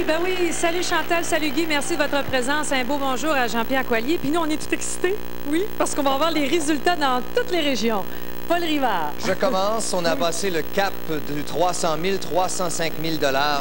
ben oui. Salut Chantal, salut Guy. Merci de votre présence. Un beau bonjour à Jean-Pierre Coallier. Puis nous, on est tout excités, oui, parce qu'on va avoir les résultats dans toutes les régions. Paul Rivard. Je commence. On a passé le cap de 300 000, 305 000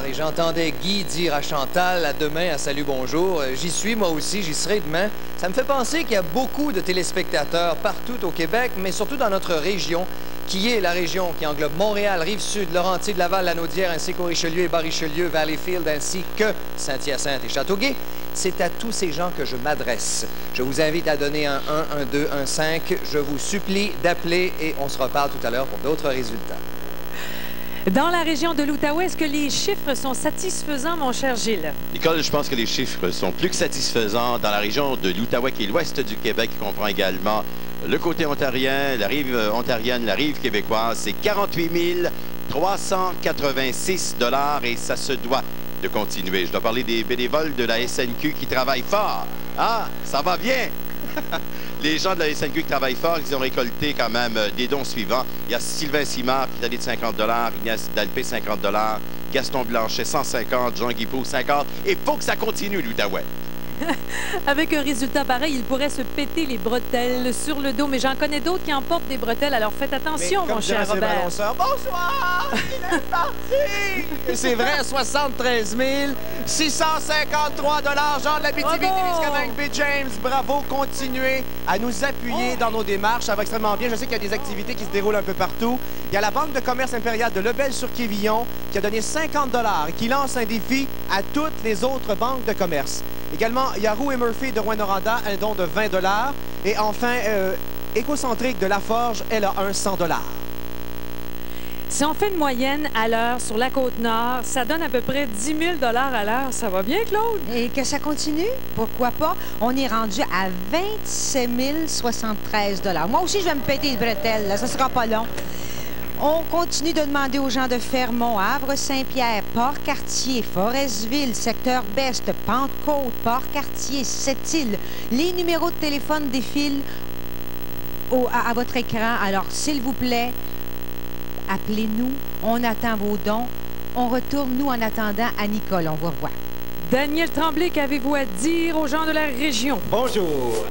et j'entendais Guy dire à Chantal, à demain, à Salut, bonjour. J'y suis, moi aussi, j'y serai demain. Ça me fait penser qu'il y a beaucoup de téléspectateurs partout au Québec, mais surtout dans notre région, qui est la région qui englobe Montréal, Rive-Sud, Laurentides, Laval, Lanaudière, ainsi qu'au Richelieu et Bas-Richelieu, Valleyfield, ainsi que Saint-Hyacinthe et Châteauguay. C'est à tous ces gens que je m'adresse. Je vous invite à donner un 1, un 2, un 5. Je vous supplie d'appeler et on se reparle tout à l'heure pour d'autres résultats. Dans la région de l'Outaouais, est-ce que les chiffres sont satisfaisants, mon cher Gilles? Nicole, je pense que les chiffres sont plus que satisfaisants dans la région de l'Outaouais, qui est l'ouest du Québec, qui comprend également le côté ontarien, la rive ontarienne, la rive québécoise. C'est 48 386 $ et ça se doit de continuer. Je dois parler des bénévoles de la SNQ qui travaillent fort. Ah, ça va bien! Les gens de la SNQ qui travaillent fort, ils ont récolté quand même des dons suivants. Il y a Sylvain Simard qui a donné de 50 $, Ignace Dalpé 50 $, Gaston Blanchet 150, Jean Guipaud 50. Et il faut que ça continue, l'Outaouais. Avec un résultat pareil, il pourrait se péter les bretelles sur le dos. Mais j'en connais d'autres qui emportent des bretelles, alors faites attention, mon cher Robert. Bonsoir! Il est parti! Et c'est vrai, 73 653 $. Jean de la BTB, B. James, bravo. Continuez à nous appuyer dans nos démarches. Ça va extrêmement bien. Je sais qu'il y a des activités qui se déroulent un peu partout. Il y a la Banque de commerce impériale de Lebel-sur-Quévillon qui a donné 50 $ et qui lance un défi à toutes les autres banques de commerce. Également, il y a Roux et Murphy de Rouyn-Noranda, un don de 20 $. Et enfin, Écocentrique de Laforge, elle a un 100 $. Si on fait une moyenne à l'heure sur la Côte-Nord, ça donne à peu près 10 000 $ à l'heure. Ça va bien, Claude? Et que ça continue? Pourquoi pas? On est rendu à 27 073 $. Moi aussi, je vais me péter les bretelles. Là. Ça sera pas long. On continue de demander aux gens de Fermont, Havre-Saint-Pierre, Port-Cartier, Forestville, secteur Best, Pentecôte, Port-Cartier, Sept-Îles. Les numéros de téléphone défilent à votre écran. Alors, s'il vous plaît, appelez-nous. On attend vos dons. On retourne, nous, en attendant, à Nicole. On vous revoit. Daniel Tremblay, qu'avez-vous à dire aux gens de la région? Bonjour.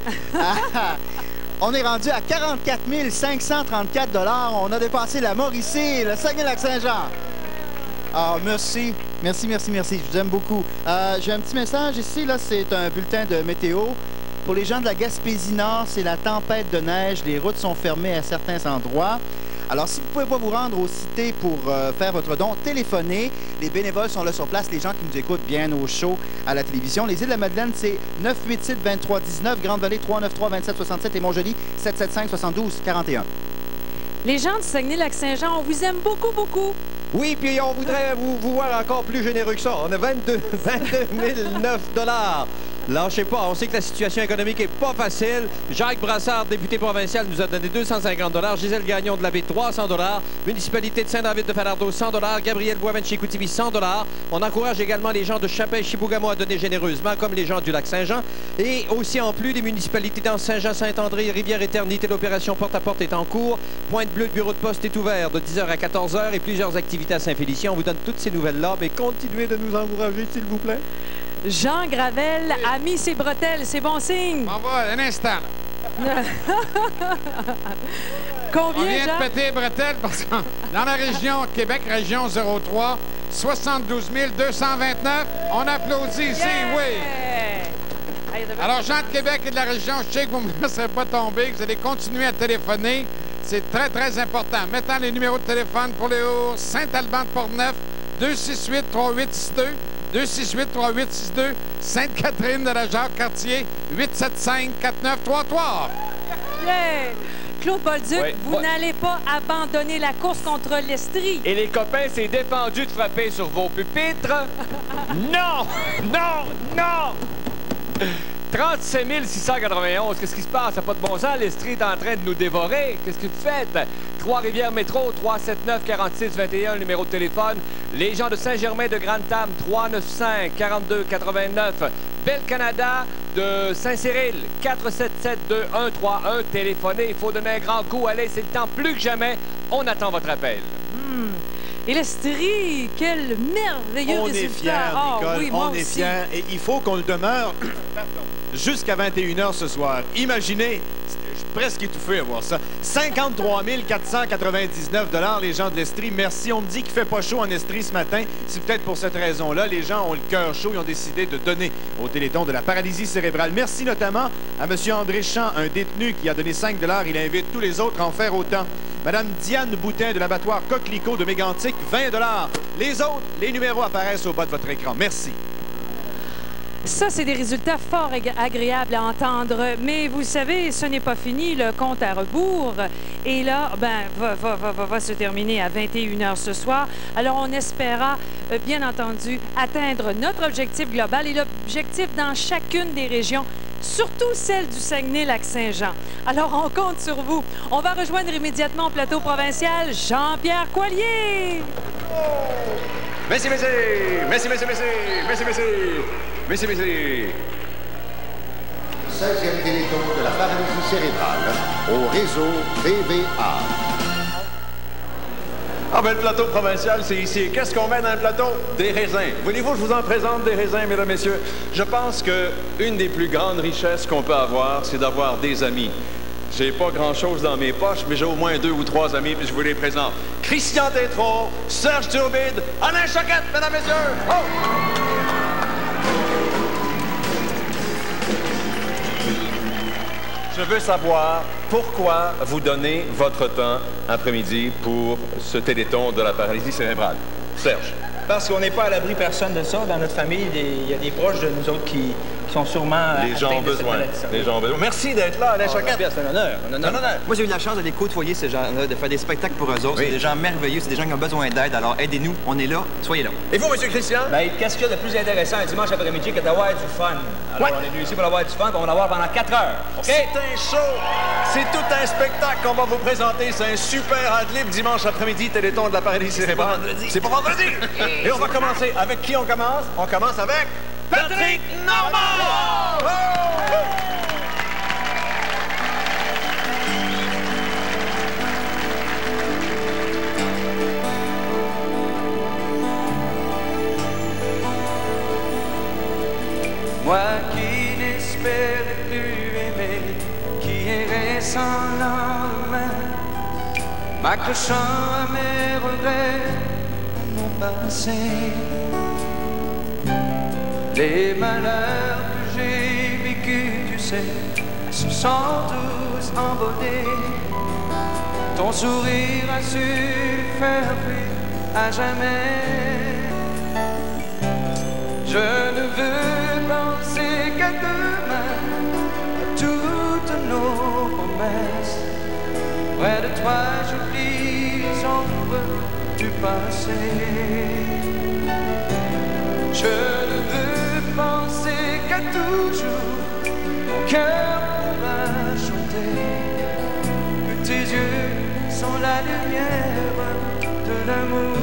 On est rendu à 44 534 $. On a dépassé la Mauricie, le Saguenay-Lac-Saint-Jean. Ah, merci. Merci. Je vous aime beaucoup. J'ai un petit message ici. Là, c'est un bulletin de météo. Pour les gens de la Gaspésie-Nord, c'est la tempête de neige. Les routes sont fermées à certains endroits. Alors, si vous ne pouvez pas vous rendre aux cités pour faire votre don, téléphonez. Les bénévoles sont là sur place. Les gens qui nous écoutent bien au show à la télévision. Les îles de la Madeleine, c'est 987-2319, Grande-Vallée 393-2767 et Montjoli 775-72-41. Les gens du Saguenay-Lac-Saint-Jean, on vous aime beaucoup, beaucoup. Oui, puis on voudrait vous voir encore plus généreux que ça. On a 22 009 $. Lâchez pas, on sait que la situation économique est pas facile. Jacques Brassard, député provincial, nous a donné 250 $. Gisèle Gagnon de la Baie, 300 $. Municipalité de Saint-David-de-Falardeau, 100 $. Gabriel Boivin de chez Koutibi, 100 $. On encourage également les gens de Chapin-Chibougamau à donner généreusement, comme les gens du Lac-Saint-Jean. Et aussi, en plus, les municipalités dans Saint-Jean, Saint-André, Rivière-Éternité, l'opération Porte-à-Porte est en cours. Pointe-Bleue, le bureau de poste est ouvert de 10h à 14h et plusieurs activités à Saint-Félicien. On vous donne toutes ces nouvelles-là, mais continuez de nous encourager, s'il vous plaît. Jean Gravel a mis ses bretelles, c'est bon signe. On va, un instant. Combien, on vient Jean? de péter les bretelles parce que dans la région Québec, région 03, 72 229. On applaudit ici, oui. Alors, gens de Québec et de la région, je sais que vous ne me laisserez pas tomber, que vous allez continuer à téléphoner. C'est très, très important. Mettons les numéros de téléphone pour les Saint-Alban de Portneuf, 268-3862. 268-3862, Sainte-Catherine de la Jacques-Cartier, 875-4933. Yeah! Claude Bolduc, vous n'allez pas abandonner la course contre l'Estrie. Et les copains, c'est défendu de frapper sur vos pupitres. Non! Non! Non! 37 691. Qu'est-ce qui se passe? Ça n'a pas de bon sens. L'Estrie est en train de nous dévorer. Qu'est-ce que tu fais? Trois-Rivières Métro, 379-4621, numéro de téléphone. Les gens de Saint-Germain de Grande-Tame, 395-4289. Belle-Canada de Saint-Cyril, 477-2131. Téléphonez, il faut donner un grand coup. Allez, c'est le temps plus que jamais. On attend votre appel. Et l'Estrie, quel merveilleux On résultat. est fiers, Ah, Nicole, oui, moi on est aussi. fiers. Et il faut qu'on le demeure jusqu'à 21 h ce soir. Imaginez, je suis presque étouffé à voir ça. 53 499 $, les gens de l'Estrie. Merci. On me dit qu'il ne fait pas chaud en Estrie ce matin. C'est peut-être pour cette raison-là. Les gens ont le cœur chaud. Ils ont décidé de donner au Téléthon de la paralysie cérébrale. Merci notamment à M. André Champ, un détenu qui a donné 5 $. Il invite tous les autres à en faire autant. Mme Diane Boutin de l'abattoir Coquelicot de Mégantic, 20 $. Les autres, les numéros apparaissent au bas de votre écran. Merci. Ça, c'est des résultats fort agréables à entendre. Mais vous savez, ce n'est pas fini, le compte à rebours. Et là, ben, va se terminer à 21 h ce soir. Alors, on espéra, bien entendu, atteindre notre objectif global et l'objectif dans chacune des régions, surtout celle du Saguenay-Lac-Saint-Jean. Alors, on compte sur vous. On va rejoindre immédiatement au plateau provincial Jean-Pierre Coallier. Merci, merci, merci, merci, merci, merci, merci, merci, merci. 16e Téléthon de la paralysie cérébrale au réseau TVA. Ah ben le plateau provincial, c'est ici. Qu'est-ce qu'on met dans le plateau? Des raisins. Voulez-vous que je vous en présente des raisins, mesdames, messieurs? Je pense qu'une des plus grandes richesses qu'on peut avoir, c'est d'avoir des amis. J'ai pas grand-chose dans mes poches, mais j'ai au moins 2 ou 3 amis, puis je vous les présente. Christian Tétrault, Serge Turbide, Alain Choquette, mesdames, messieurs! Oh! Je veux savoir pourquoi vous donnez votre temps après-midi pour ce téléthon de la paralysie cérébrale. Serge. Parce qu'on n'est pas à l'abri personne de ça. Dans notre famille, il y a des proches de nous autres qui sont sûrement Les gens ont besoin. Les gens ont besoin. Merci d'être là, Alain Choquette. C'est un honneur. Moi, j'ai eu la chance d'aller côtoyer ces gens-là, de faire des spectacles pour eux autres. Oui. C'est des gens merveilleux, c'est des gens qui ont besoin d'aide. Alors, aidez-nous, on est là, soyez là. Et vous, M. Christian? Ben, qu'est-ce qu'il y a de plus intéressant un dimanche après-midi que d'avoir du fun? Alors, on est venu ici pour avoir du fun, puis on va en avoir pendant 4 heures. OK? C'est un show! C'est tout un spectacle qu'on va vous présenter. C'est un super ad-lib dimanche après-midi, Téléthon de la paralysie cérébrale. C'est pour vendredi! Et on va commencer. Avec qui on commence? On commence avec Patrick Normand! Oh! Moi qui n'espérais plus aimer, qui errais sans lendemain, m'accrochant à mes regrets, à mon passé. Les malheurs que j'ai vécus, tu sais, se sont tous envolés. Ton sourire a su faire fuir à jamais. Je ne veux penser qu'à demain, à toutes nos promesses. Près de toi, j'oublie les ombres du passé. Je ne veux penser qu'à toujours, mon cœur pourra chanter. Que tes yeux sont la lumière de l'amour.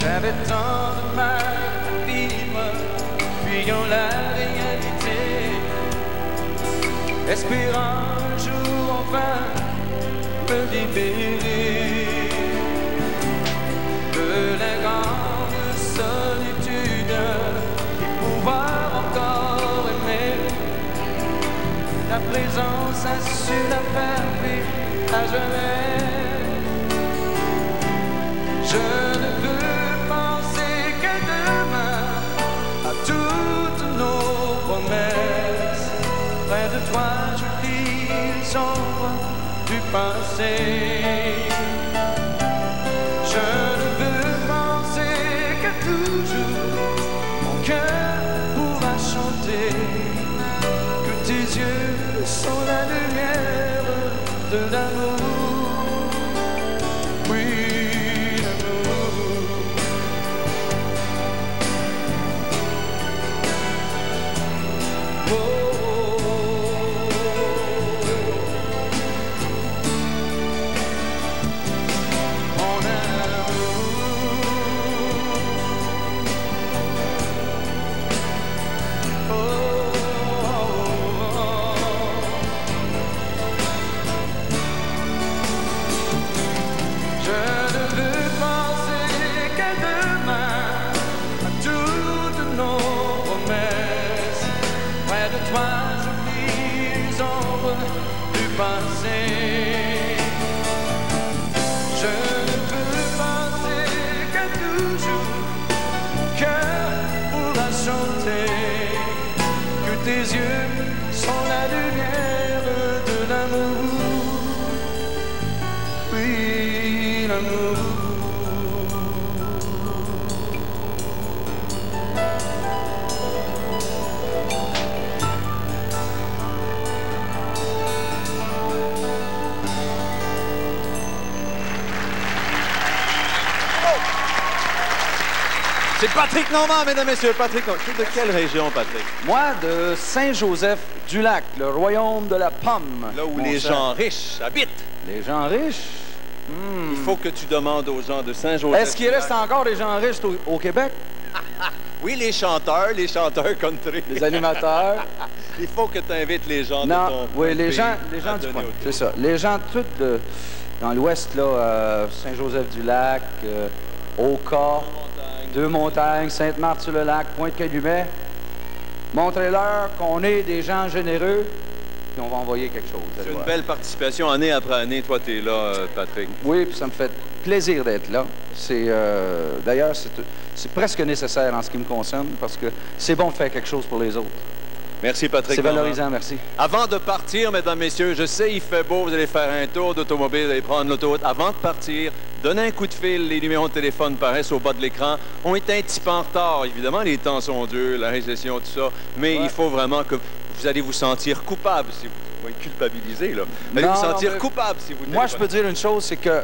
J'avais tant de mal à vivre, fuyant la réalité, espérant un jour enfin me libérer de la grande solitude et pouvoir encore aimer. La présence a su la faire vivre à jamais. Je ne veux penser que demain à toutes nos promesses. Près de toi, j'oublie les ombres du passé. Je ne veux penser qu'à toujours, mon cœur pourra chanter. Que tes yeux sont la lumière de l'amour. C'est Patrick Normand, mesdames et messieurs. Patrick Normand. Tu es de quelle région, Patrick? Moi, de Saint-Joseph-du-Lac, le royaume de la pomme. Là où Mon les cher. gens riches habitent. Les gens riches? Il faut que tu demandes aux gens de Saint-Joseph. Est-ce qu'il reste encore des gens riches au Québec? Oui, les chanteurs country. Les animateurs. Il faut que tu invites les gens de Non, ton oui, les pays gens à du donner coin. autour. C'est ça. Les gens tout dans l'ouest, là, Saint-Joseph-du-Lac, Oka, Deux-Montagnes, Sainte-Marthe-sur-le-Lac, Pointe-Calumet. Montrez-leur qu'on est des gens généreux, puis on va envoyer quelque chose. C'est une belle participation année après année. Toi, tu es là, Patrick. Oui, puis ça me fait plaisir d'être là. C'est d'ailleurs, c'est presque nécessaire en ce qui me concerne, parce que c'est bon de faire quelque chose pour les autres. Merci, Patrick. C'est valorisant, merci. Avant de partir, mesdames, messieurs, je sais, il fait beau, vous allez faire un tour d'automobile, vous allez prendre l'autoroute. Avant de partir, donnez un coup de fil, les numéros de téléphone paraissent au bas de l'écran. On est un petit peu en retard, évidemment, les temps sont durs, la récession, tout ça, mais il faut vraiment que vous allez vous sentir coupable si vous culpabiliser, là. Vous allez vous sentir coupable si vous Moi, je peux dire une chose, c'est que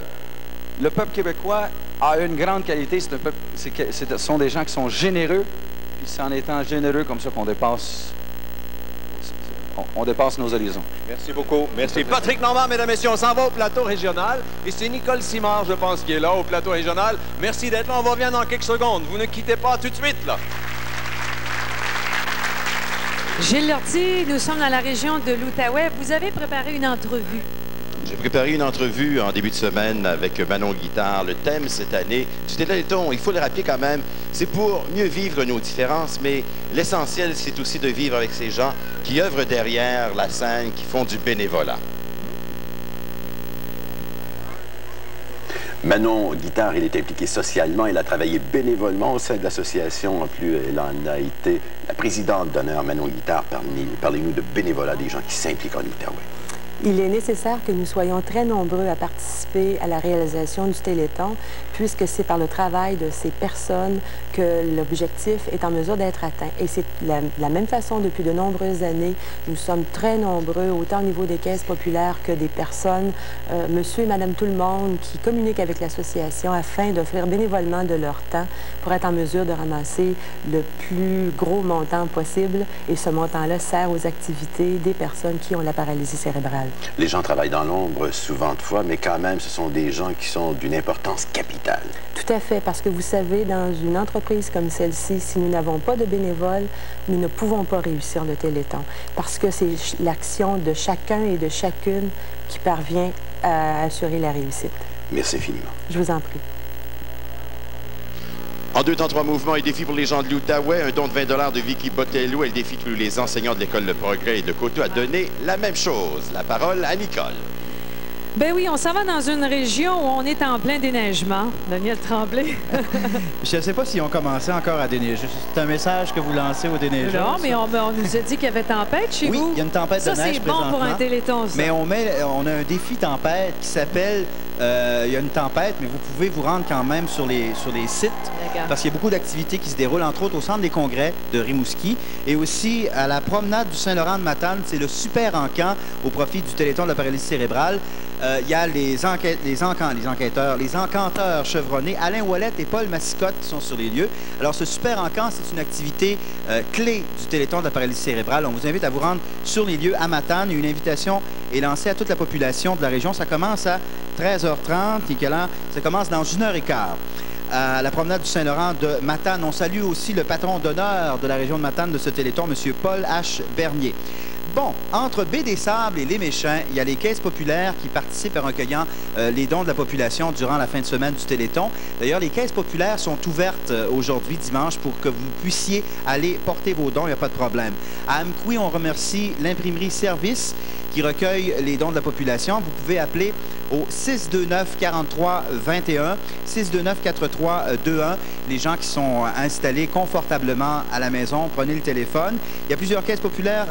le peuple québécois a une grande qualité. C'est un peuple, ce sont des gens qui sont généreux, puis c'est en étant généreux comme ça qu'on dépasse... On dépasse nos horizons. Merci beaucoup. Merci. Patrick Normand, mesdames et messieurs, on s'en va au plateau régional. Et c'est Nicole Simard, je pense, qui est là au plateau régional. Merci d'être là. On va revenir dans quelques secondes. Vous ne quittez pas tout de suite, là. Gilles Lortie, nous sommes dans la région de l'Outaouais. Vous avez préparé une entrevue. J'ai préparé une entrevue en début de semaine avec Manon Guitard. Le thème cette année du Téléthon, il faut le rappeler quand même, c'est pour mieux vivre nos différences, mais l'essentiel, c'est aussi de vivre avec ces gens qui œuvrent derrière la scène, qui font du bénévolat. Manon Guitard, elle est impliquée socialement. Elle a travaillé bénévolement au sein de l'association. En plus, elle en a été la présidente d'honneur. Manon Guitard, parlez-nous de bénévolat des gens qui s'impliquent en Outaouais. Il est nécessaire que nous soyons très nombreux à participer à la réalisation du Téléthon, puisque c'est par le travail de ces personnes que l'objectif est en mesure d'être atteint. Et c'est la même façon depuis de nombreuses années. Nous sommes très nombreux, autant au niveau des caisses populaires que des personnes, monsieur et madame tout le monde, qui communiquent avec l'association afin d'offrir bénévolement de leur temps pour être en mesure de ramasser le plus gros montant possible. Et ce montant-là sert aux activités des personnes qui ont la paralysie cérébrale. Les gens travaillent dans l'ombre souvent de fois, mais quand même, ce sont des gens qui sont d'une importance capitale. Tout à fait, parce que vous savez, dans une entreprise comme celle-ci, si nous n'avons pas de bénévoles, nous ne pouvons pas réussir le Téléthon, parce que c'est l'action de chacun et de chacune qui parvient à assurer la réussite. Merci infiniment. Je vous en prie. En 2 temps 3 mouvements et défi pour les gens de l'Outaouais, un don de 20 $ de Vicky Botello. Elle défie tous les enseignants de l'École Le Progrès et de Coteau à donner la même chose. La parole à Nicole. Ben oui, on s'en va dans une région où on est en plein déneigement. Daniel Tremblay. Je ne sais pas si on commençait encore à déneiger. C'est un message que vous lancez aux déneigeurs. Non, mais on nous a dit qu'il y avait tempête chez vous. Oui, il y a une tempête de neige Ça, c'est bon pour un Téléthon, ça. Mais on a un défi tempête qui s'appelle... il y a une tempête, mais vous pouvez vous rendre quand même sur les sites. Parce qu'il y a beaucoup d'activités qui se déroulent, entre autres au Centre des congrès de Rimouski et aussi à la promenade du Saint-Laurent de Matane. C'est le super encamp au profit du Téléthon de la paralysie cérébrale. Il y a les encanteurs chevronnés, Alain Ouellette et Paul Massicotte qui sont sur les lieux. Alors, ce super encamp, c'est une activité clé du Téléthon de la paralysie cérébrale. On vous invite à vous rendre sur les lieux à Matane. Une invitation est lancée à toute la population de la région. Ça commence à 13h30 et ça commence dans 1h15. À la promenade du Saint-Laurent de Matane. On salue aussi le patron d'honneur de la région de Matane de ce Téléthon, M. Paul H. Bernier. Bon, entre Baie-des-Sables et Les Méchants, il y a les caisses populaires qui participent à recueillir les dons de la population durant la fin de semaine du Téléthon. D'ailleurs, les caisses populaires sont ouvertes aujourd'hui, dimanche, pour que vous puissiez aller porter vos dons, il n'y a pas de problème. À Amkoui, on remercie l'imprimerie Service qui recueille les dons de la population. Vous pouvez appeler au 629-4321, 629-4321. Les gens qui sont installés confortablement à la maison, prenez le téléphone. Il y a plusieurs caisses populaires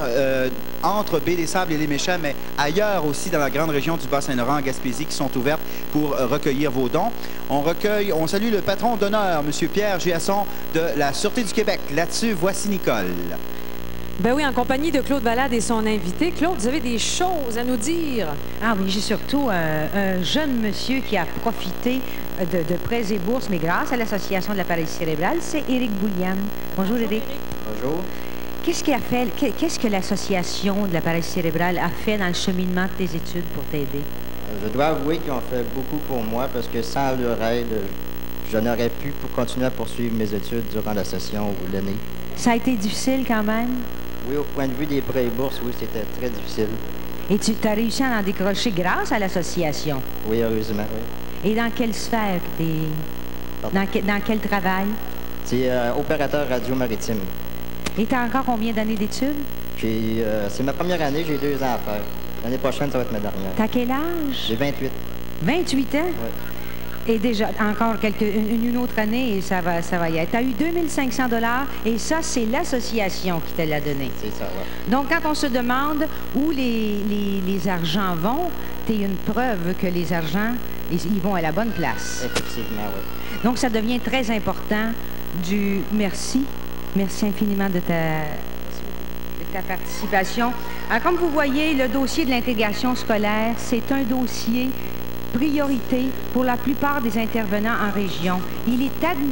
entre Baie-des-Sables et Les Méchants, mais ailleurs aussi dans la grande région du Bas-Saint-Laurent, en Gaspésie, qui sont ouvertes pour recueillir vos dons. On salue le patron d'honneur, M. Pierre Giasson de la Sûreté du Québec. Là-dessus, voici Nicole. Ben oui, en compagnie de Claude Valade et son invité. Claude, vous avez des choses à nous dire? Ah oui, j'ai surtout un jeune monsieur qui a profité de prêts et bourses, mais grâce à l'Association de la paralysie cérébrale, c'est Éric Boulian. Bonjour, Éric. Bonjour. Qu'est-ce que l'Association de la paralysie cérébrale a fait dans le cheminement de tes études pour t'aider? Je dois avouer qu'ils ont fait beaucoup pour moi parce que sans leur aide, je n'aurais pu continuer à poursuivre mes études durant la session ou l'année. Ça a été difficile quand même? Oui, au point de vue des prêts et bourses, oui, c'était très difficile. Et tu as réussi à en décrocher grâce à l'association? Oui, heureusement, oui. Et dans quelle sphère? Dans quel travail? C'est opérateur radio maritime. Et tu as encore combien d'années d'études? C'est ma première année, j'ai 2 ans à faire. L'année prochaine, ça va être ma dernière. T'as quel âge? J'ai 28. 28 ans? Oui. Et déjà, encore une autre année, et ça va y être. Tu as eu 2500 $ et ça, c'est l'association qui te l'a donné. C'est ça, oui. Donc, quand on se demande où les argents vont, tu es une preuve que les argents, ils vont à la bonne place. Effectivement, oui. Donc, ça devient très important du merci. Merci infiniment de ta participation. Alors, comme vous voyez, le dossier de l'intégration scolaire, c'est un dossier priorité pour la plupart des intervenants en région. Il est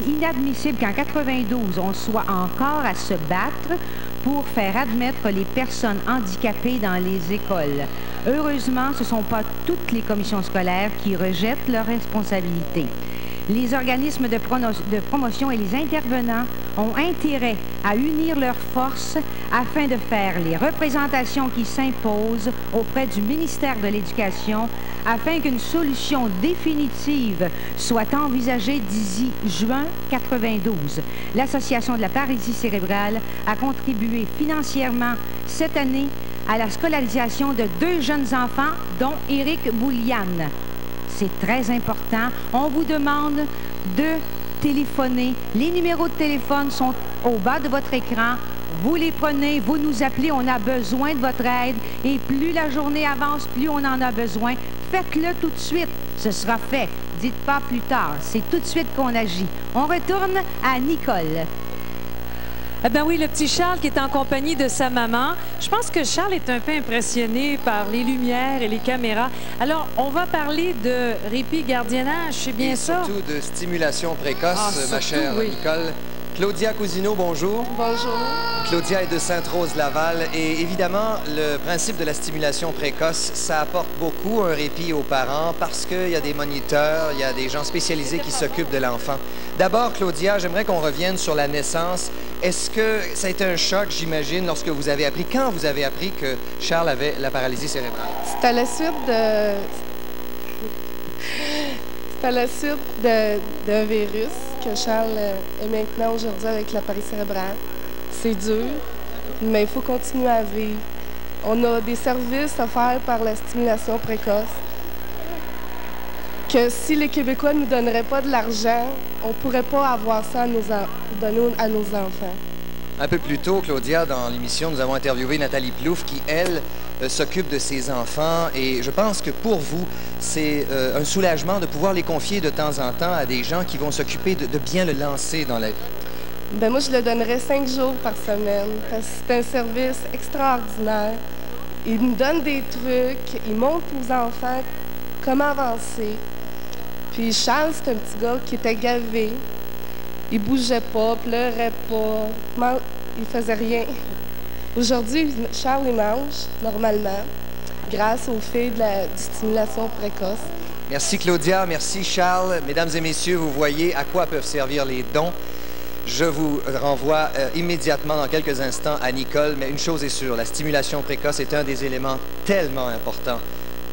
inadmissible qu'en 92, on soit encore à se battre pour faire admettre les personnes handicapées dans les écoles. Heureusement, ce ne sont pas toutes les commissions scolaires qui rejettent leurs responsabilités. Les organismes de promotion et les intervenants ont intérêt à unir leurs forces afin de faire les représentations qui s'imposent auprès du ministère de l'Éducation afin qu'une solution définitive soit envisagée d'ici juin 92. L'Association de la paralysie cérébrale a contribué financièrement cette année à la scolarisation de 2 jeunes enfants, dont Éric Boulian. C'est très important. On vous demande de téléphoner. Les numéros de téléphone sont au bas de votre écran. Vous les prenez, vous nous appelez, on a besoin de votre aide. Et plus la journée avance, plus on en a besoin. Faites-le tout de suite. Ce sera fait. Dites pas plus tard. C'est tout de suite qu'on agit. On retourne à Nicole. Eh bien oui, le petit Charles qui est en compagnie de sa maman. Je pense que Charles est un peu impressionné par les lumières et les caméras. Alors, on va parler de répit gardiennage, c'est bien ça? Surtout de stimulation précoce, ma chère Nicole. Claudia Cousineau, bonjour. Bonjour. Claudia est de Sainte-Rose-Laval et évidemment, le principe de la stimulation précoce, ça apporte beaucoup un répit aux parents parce qu'il y a des moniteurs, il y a des gens spécialisés qui s'occupent de l'enfant. D'abord, Claudia, j'aimerais qu'on revienne sur la naissance. Est-ce que ça a été un choc, j'imagine, lorsque vous avez appris, quand vous avez appris que Charles avait la paralysie cérébrale? C'est à la suite d'un virus que Charles est maintenant aujourd'hui avec la paralysie cérébrale. C'est dur, mais il faut continuer à vivre. On a des services offerts par la stimulation précoce que si les Québécois ne nous donneraient pas de l'argent, on ne pourrait pas avoir ça à donner à nos enfants. Un peu plus tôt, Claudia, dans l'émission, nous avons interviewé Nathalie Plouffe qui, elle, s'occupe de ses enfants. Et je pense que pour vous, c'est un soulagement de pouvoir les confier de temps en temps à des gens qui vont s'occuper de bien le lancer dans la vie. Bien, moi, je le donnerais 5 jours par semaine parce que c'est un service extraordinaire. Il nous donne des trucs, il montre aux enfants comment avancer. Puis Charles, c'est un petit gars qui était gavé. Il bougeait pas, pleurait pas, il faisait rien. Aujourd'hui, Charles, il mange normalement grâce aux filles de la stimulation précoce. Merci Claudia, merci Charles. Mesdames et messieurs, vous voyez à quoi peuvent servir les dons. Je vous renvoie immédiatement dans quelques instants à Nicole, mais une chose est sûre, la stimulation précoce est un des éléments tellement importants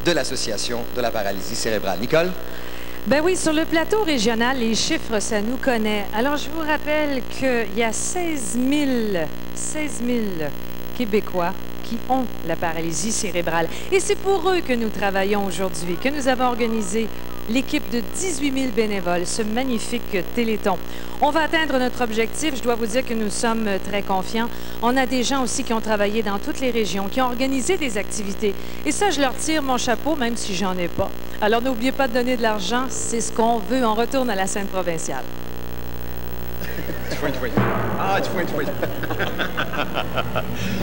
de l'Association de la paralysie cérébrale. Nicole? Ben oui, sur le plateau régional, les chiffres, ça nous connaît. Alors, je vous rappelle qu'il y a 16 000 Québécois qui ont la paralysie cérébrale. Et c'est pour eux que nous travaillons aujourd'hui, que nous avons organisé l'équipe de 18 000 bénévoles, ce magnifique Téléthon. On va atteindre notre objectif. Je dois vous dire que nous sommes très confiants. On a des gens aussi qui ont travaillé dans toutes les régions, qui ont organisé des activités. Et ça, je leur tire mon chapeau, même si j'en ai pas. Alors, n'oubliez pas de donner de l'argent. C'est ce qu'on veut. On retourne à la scène provinciale.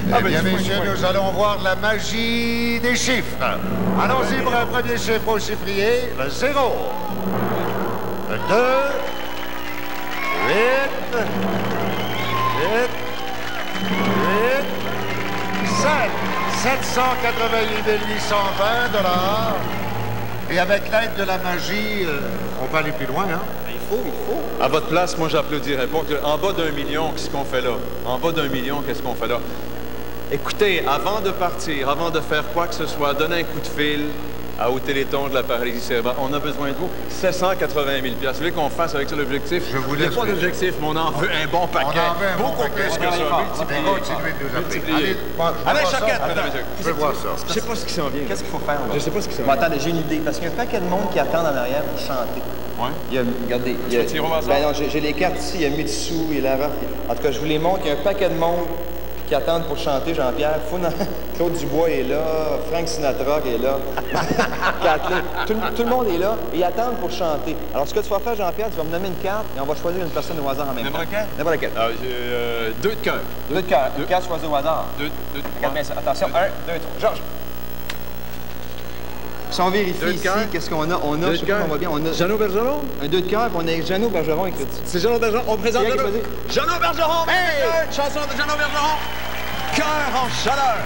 Bien, messieurs, nous allons voir la magie des chiffres. Allons-y pour un premier chiffre au chiffrier, le 0. 2, 8, 7, 788 820 $. Et avec l'aide de la magie, on peut aller plus loin, hein? Il faut. À votre place, moi, j'applaudirais pas. En bas d'1 million, qu'est-ce qu'on fait là? En bas d'1 million, qu'est-ce qu'on fait là? Écoutez, avant de partir, avant de faire quoi que ce soit, donnez un coup de fil au Téléthon de la paralysie cérébrale. On a besoin de vous. 780 000 $. Vous voulez qu'on fasse avec ça l'objectif? Je vous Il n'y a laisse. pas d'objectif, mais on en veut un bon paquet. On en veut un bon beaucoup paquet. plus que ça. Continuez de nous appeler. Allez, Alain Choquette, mesdames et messieurs. Je veux voir ça. Je sais pas ce qui s'en vient. Qu'est-ce qu'il faut faire, là? Je sais pas ce qui s'en Bon, vient. attendez, j'ai une idée. Parce qu'il y a un paquet de monde qui attend en arrière pour chanter. Ouais. Il y a, regardez, il y a, Tu veux tirer au hasard? ben non, j'ai les cartes ici. Il y a Mitsu, il y a Lara. En tout cas, je vous les montre. Il y a un paquet de monde qui attendent pour chanter, Jean-Pierre. Claude Dubois est là. Frank Sinatra est là. tout le monde est là. Et ils attendent pour chanter. Alors, ce que tu vas faire, Jean-Pierre, tu vas me nommer une carte et on va choisir une personne au hasard en même temps. N'importe laquelle? N'importe laquelle. Deux de cœur. Deux de cœur. Une carte choisie au hasard. Deux. Regarde bien ça. Attention, 1, 2, 3. Georges. Si on vérifie ici, qu'est-ce qu'on a? On a, je sais pas si on voit bien, on a... Jeannot Bergeron? Un 2 de cœur, puis on a Jeannot Bergeron écrit. C'est Jeannot Bergeron. On présente le... Jeannot Bergeron! Hey! Chanson de Jeannot Bergeron! Cœur en chaleur!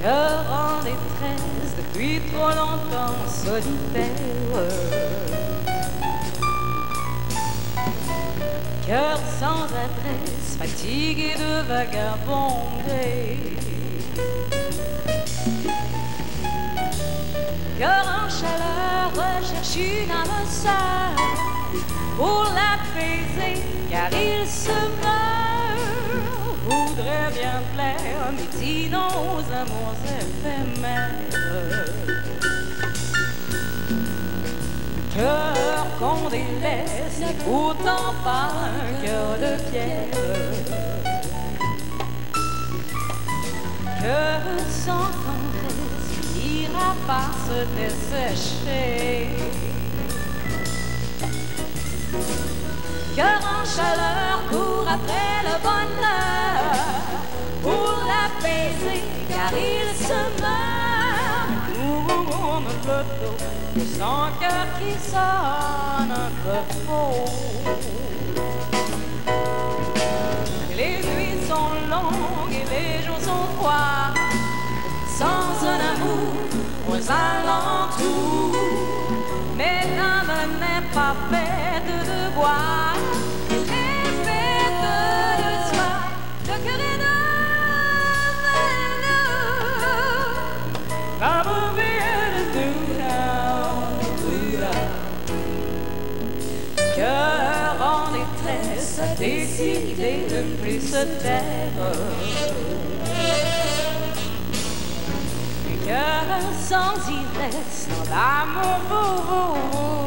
Cœur en détresse depuis trop longtemps solitaire. Cœur sans adresse, fatigué de vagabonder. Cœur en chaleur, recherche une âme sœur pour l'apaiser, car il se meurt. Voudrait bien plaire, mais dis non aux amours éphémères. Cœur qu'on délaisse, n'est pourtant pas un cœur de pierre. Cœur sans tendresse, finira par se dessécher. Cœur en chaleur, court après le bonheur pour l'apaiser, car il se meurt. Tourne le dos de son cœur qui sonne un peu faux. Les nuits sont longues et les jours sont froids, sans un amour aux alentours. Mais l'âme n'est pas faite de bois. Cœur en détresse, a décidé de ne plus se taire. Cœur sans ivresse, dans l'amour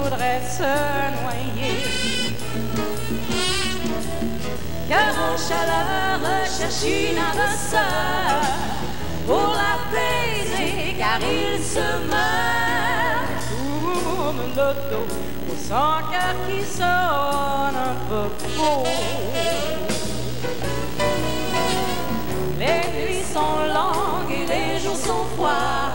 voudrait se noyer. Cœur en chaleur, recherche une âme sœur pour l'apaiser, car il se meurt. Tourne le dos au son cœur qui sonne un peu faux. Les nuits sont longues et les jours sont froids,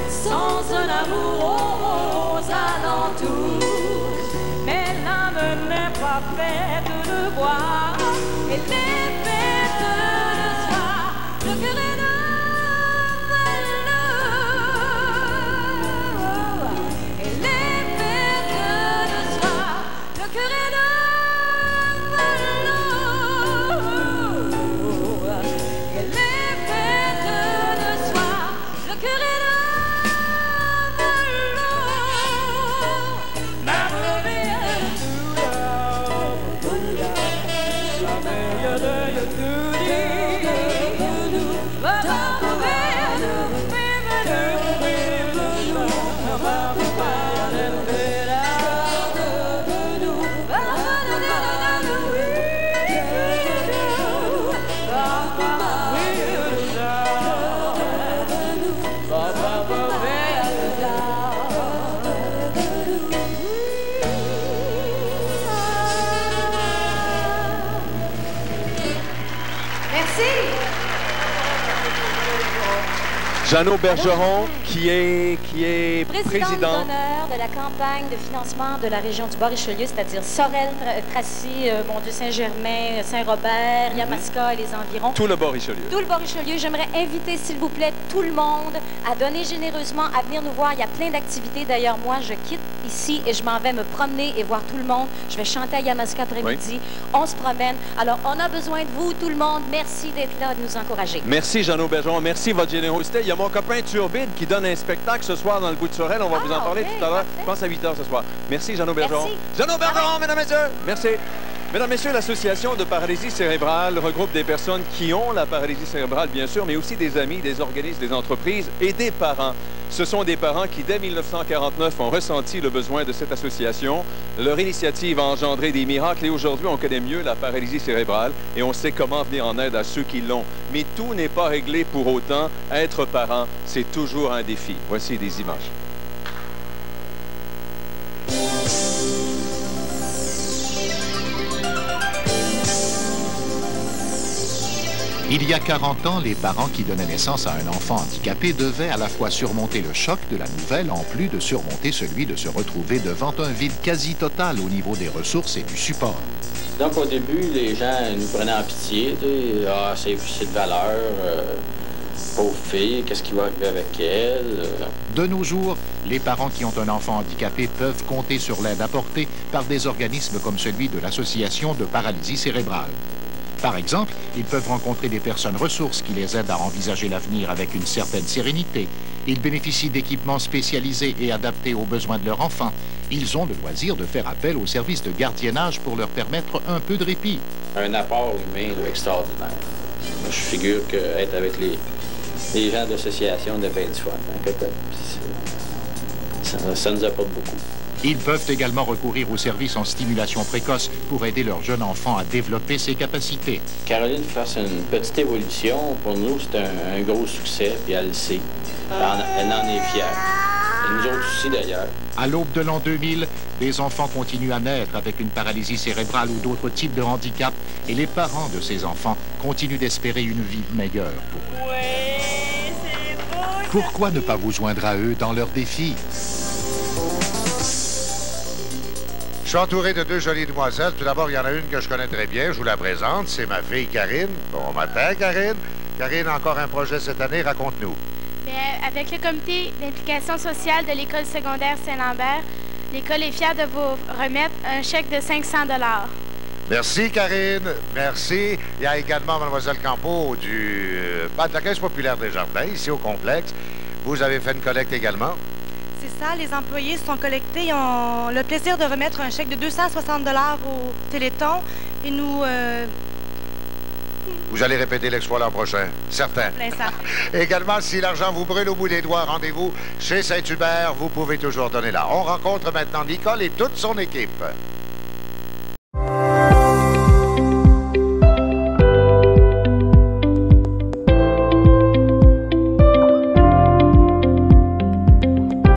sans un amour aux alentours. Mais l'âme n'est pas faite de bois, elle est faite de soi. Le cœur est de velours, elle est faite de soi. Le cœur est de velours, elle est faite de soi. Le cœur est de velours. Jeannot Bergeron, qui est présidente d'honneur de la campagne de financement de la région du Bas-Richelieu, c'est-à-dire Sorel, Tracy, Saint-Germain, Saint-Robert, Yamaska et les environs. Tout le Bas-Richelieu. Tout le Bas-Richelieu. J'aimerais inviter, s'il vous plaît, tout le monde à donner généreusement, à venir nous voir. Il y a plein d'activités. D'ailleurs, moi, je quitte ici et je m'en vais me promener et voir tout le monde. Je vais chanter à Yamaska après-midi. Oui. On se promène. Alors, on a besoin de vous, tout le monde. Merci d'être là et de nous encourager. Merci, Jeannot Bergeron. Merci de votre générosité. Il y a mon copain Turbide qui donne un spectacle ce soir dans le bout de Sorel. On va vous en parler tout à l'heure. Je pense à 8 h ce soir. Merci, Jeannot Bergeron. Merci. Jeannot Bergeron, mesdames et messieurs. Merci. Mesdames et messieurs, l'Association de paralysie cérébrale regroupe des personnes qui ont la paralysie cérébrale, bien sûr, mais aussi des amis, des organismes, des entreprises et des parents. Ce sont des parents qui, dès 1949, ont ressenti le besoin de cette association. Leur initiative a engendré des miracles et aujourd'hui, on connaît mieux la paralysie cérébrale et on sait comment venir en aide à ceux qui l'ont. Mais tout n'est pas réglé pour autant. Être parent, c'est toujours un défi. Voici des images. Il y a 40 ans, les parents qui donnaient naissance à un enfant handicapé devaient à la fois surmonter le choc de la nouvelle, en plus de surmonter celui de se retrouver devant un vide quasi total au niveau des ressources et du support. Donc au début, les gens nous prenaient en pitié. Ah, c'est de valeur, pauvre fille, qu'est-ce qui va arriver avec elle? De nos jours, les parents qui ont un enfant handicapé peuvent compter sur l'aide apportée par des organismes comme celui de l'Association de paralysie cérébrale. Par exemple, ils peuvent rencontrer des personnes ressources qui les aident à envisager l'avenir avec une certaine sérénité. Ils bénéficient d'équipements spécialisés et adaptés aux besoins de leur enfant. Ils ont le loisir de faire appel aux services de gardiennage pour leur permettre un peu de répit. Un apport humain extraordinaire. Je figure qu'être avec les gens d'association de bien du fun. Ça nous apporte beaucoup. Ils peuvent également recourir aux services en stimulation précoce pour aider leur jeune enfant à développer ses capacités. Caroline fasse une petite évolution. Pour nous, c'est un gros succès, puis elle le sait. Elle en est fière. Et nous autres aussi, d'ailleurs. À l'aube de l'an 2000, des enfants continuent à naître avec une paralysie cérébrale ou d'autres types de handicap, et les parents de ces enfants continuent d'espérer une vie meilleure pour eux. Oui, c'est beau. Pourquoi ne pas vous joindre à eux dans leurs défis? Je suis entouré de deux jolies demoiselles. Tout d'abord, il y en a une que je connais très bien. Je vous la présente. C'est ma fille Karine. Bon matin, Karine. Karine, encore un projet cette année. Raconte-nous. Avec le comité d'implication sociale de l'école secondaire Saint-Lambert, l'école est fière de vous remettre un chèque de 500 $. Merci, Karine. Merci. Il y a également Mlle Campeau de la Caisse populaire des Jardins, ici au complexe. Vous avez fait une collecte également? C'est ça, les employés se sont collectés. Ils ont le plaisir de remettre un chèque de 260 $ au Téléthon. Et nous... Vous allez répéter l'exploit l'an prochain, certain. Plein ça. Également, si l'argent vous brûle au bout des doigts, rendez-vous chez Saint-Hubert. Vous pouvez toujours donner là. On rencontre maintenant Nicole et toute son équipe.